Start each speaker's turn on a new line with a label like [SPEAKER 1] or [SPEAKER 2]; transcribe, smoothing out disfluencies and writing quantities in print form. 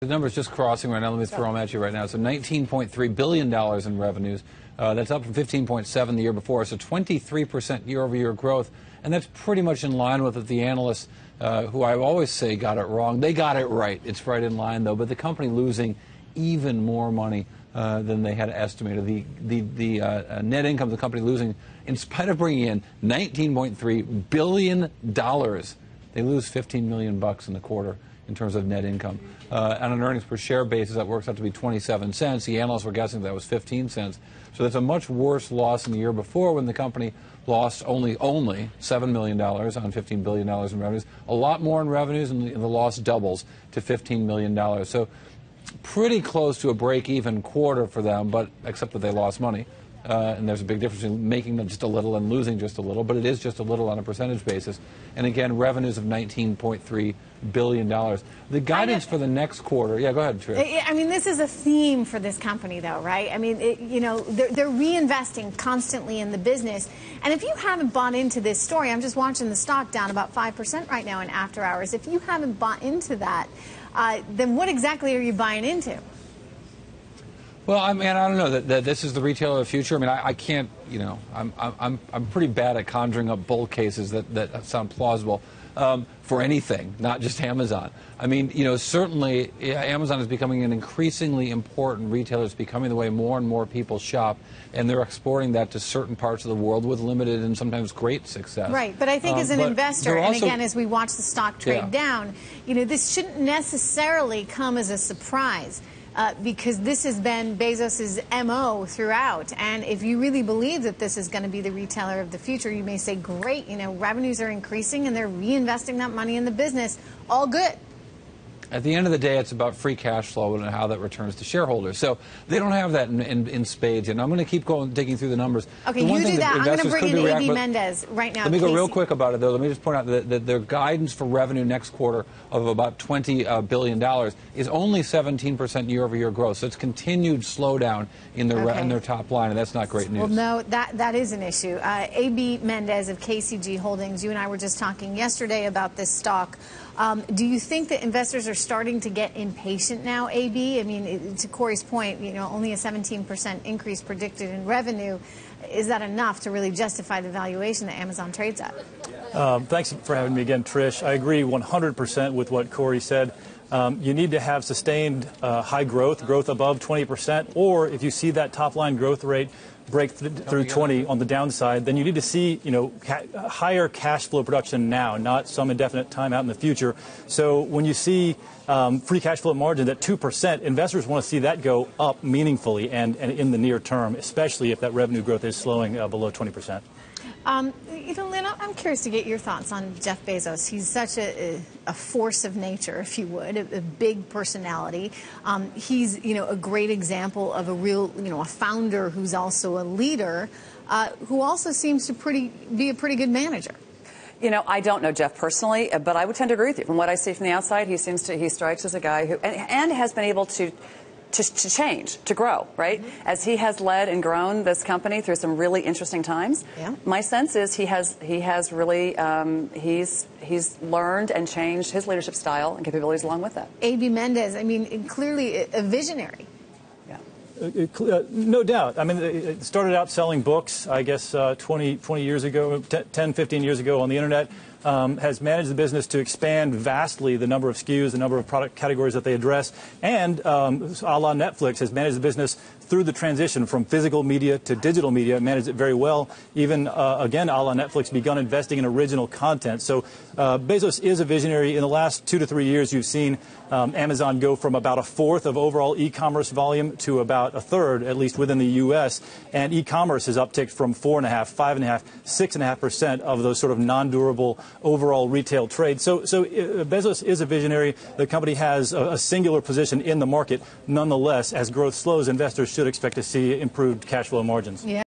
[SPEAKER 1] The number's just crossing right now. Let me throw them at you right now. So $19.3 billion in revenues. That's up from 15.7 the year before. So 23% year-over-year growth. And that's pretty much in line with what the analysts, who I always say got it wrong. They got it right. It's right in line, though. But the company losing even more money than they had estimated. The net income of the company losing, in spite of bringing in $19.3 billion, they lose $15 million in the quarter in terms of net income. On an earnings per share basis, that works out to be 27 cents. The analysts were guessing that was 15 cents. So that's a much worse loss than the year before, when the company lost only $7 million on $15 billion in revenues. A lot more in revenues, and the loss doubles to $15 million. So pretty close to a break-even quarter for them, but except that they lost money. And there's a big difference in making them just a little and losing just a little, but it is just a little on a percentage basis. And again, revenues of $19.3 billion. The guidance for the next quarter, yeah, go ahead, Trish.
[SPEAKER 2] I mean, this is a theme for this company, though, right? I mean, they're reinvesting constantly in the business. And if you haven't bought into this story, I'm just watching the stock down about 5% right now in after hours. If you haven't bought into that, then what exactly are you buying into?
[SPEAKER 1] Well, I mean, I don't know that this is the retailer of the future. I mean, I can't, I'm pretty bad at conjuring up bull cases that sound plausible for anything, not just Amazon. I mean, certainly Amazon is becoming an increasingly important retailer. It's becoming the way more and more people shop, and they're exporting that to certain parts of the world with limited and sometimes great success.
[SPEAKER 2] Right, but I think as an investor, and again, as we watch the stock trade down, this shouldn't necessarily come as a surprise. Because this has been Bezos' MO throughout. And if you really believe that this is going to be the retailer of the future, you may say, great, revenues are increasing and they're reinvesting that money in the business. All good. At
[SPEAKER 1] the end of the day, it's about free cash flow and how that returns to shareholders. So they don't have that in spades. And I'm going to keep digging through the numbers.
[SPEAKER 2] Okay, you do that. I'm going to bring in A.B. Mendez right now.
[SPEAKER 1] Let me go real quick about it, though. Let me just point out that their guidance for revenue next quarter of about $20 billion is only 17% year-over-year growth. So it's continued slowdown in their top line, and that's not great news.
[SPEAKER 2] Well, no, that is an issue. A.B. Mendez of KCG Holdings, you and I were just talking yesterday about this stock. Do you think that investors are starting to get impatient now, AB? I mean, to Corey's point, only a 17% increase predicted in revenue. Is that enough to really justify the valuation that Amazon trades at?
[SPEAKER 3] Thanks for having me again, Trish. I agree 100% with what Corey said. You need to have sustained high growth above 20%, or if you see that top-line growth rate break through 20 on the downside, then you need to see, higher cash flow production now, not some indefinite time out in the future. So when you see free cash flow margin at 2%, investors want to see that go up meaningfully and in the near term, especially if that revenue growth is slowing below 20%.
[SPEAKER 2] Lynn, I'm curious to get your thoughts on Jeff Bezos. He's such a force of nature, if you would, a big personality. He's, a great example of a real, a founder who's also a leader, who also seems to be a pretty good manager.
[SPEAKER 4] I don't know Jeff personally, but I would tend to agree with you. From what I see from the outside, he strikes as a guy who, and has been able to change, to grow, right? Mm-hmm. As he has led and grown this company through some really interesting times. Yeah. My sense is he has really he's learned and changed his leadership style and capabilities along with that.
[SPEAKER 2] A.B. Mendez, I mean, clearly a visionary.
[SPEAKER 3] Yeah. No doubt. I mean, it started out selling books, I guess, 20 years ago, 10, 15 years ago on the internet. Has managed the business to expand vastly the number of SKUs, the number of product categories that they address, and a la Netflix has managed the business through the transition from physical media to digital media, managed it very well. Even, again, a la Netflix, begun investing in original content. So Bezos is a visionary. In the last 2 to 3 years, you've seen Amazon go from about 1/4 of overall e-commerce volume to about 1/3, at least within the U.S., and e-commerce has upticked from 4.5%, 5.5%, 6.5% of those sort of non-durable overall retail trade. So Bezos is a visionary. The company has a singular position in the market. Nonetheless, as growth slows, investors should expect to see improved cash flow margins. Yeah.